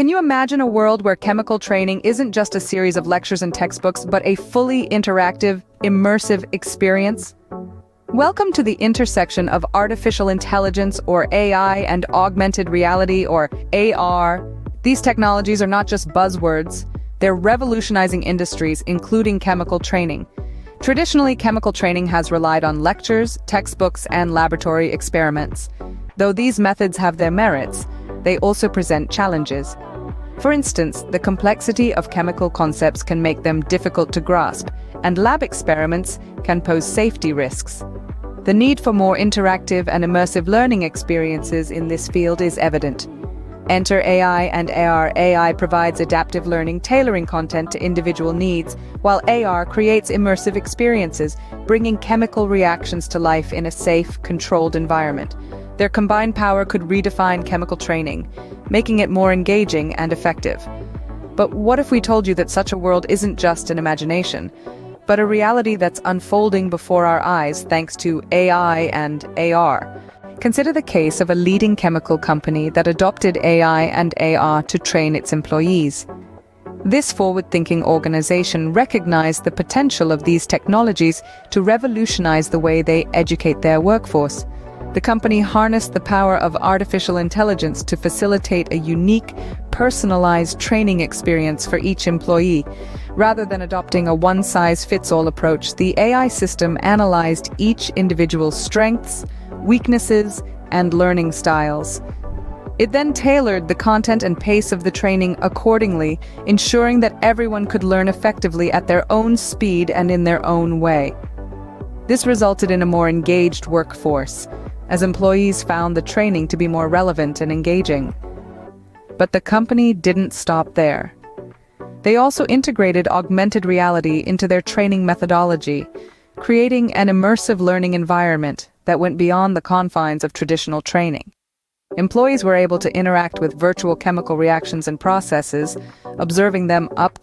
Can you imagine a world where chemical training isn't just a series of lectures and textbooks, but a fully interactive, immersive experience? Welcome to the intersection of artificial intelligence, or AI, and augmented reality, or AR. These technologies are not just buzzwords. They're revolutionizing industries, including chemical training. Traditionally, chemical training has relied on lectures, textbooks, and laboratory experiments. Though these methods have their merits, they also present challenges. For instance, the complexity of chemical concepts can make them difficult to grasp, and lab experiments can pose safety risks. The need for more interactive and immersive learning experiences in this field is evident. Enter AI and AR. AI provides adaptive learning, tailoring content to individual needs, while AR creates immersive experiences, bringing chemical reactions to life in a safe, controlled environment. Their combined power could redefine chemical training, making it more engaging and effective. But what if we told you that such a world isn't just an imagination, but a reality that's unfolding before our eyes thanks to AI and AR? Consider the case of a leading chemical company that adopted AI and AR to train its employees. This forward-thinking organization recognized the potential of these technologies to revolutionize the way they educate their workforce. The company harnessed the power of artificial intelligence to facilitate a unique, personalized training experience for each employee. Rather than adopting a one-size-fits-all approach, the AI system analyzed each individual's strengths, weaknesses, and learning styles. It then tailored the content and pace of the training accordingly, ensuring that everyone could learn effectively at their own speed and in their own way. This resulted in a more engaged workforce, as employees found the training to be more relevant and engaging. But the company didn't stop there. They also integrated augmented reality into their training methodology, creating an immersive learning environment that went beyond the confines of traditional training. Employees were able to interact with virtual chemical reactions and processes, observing them up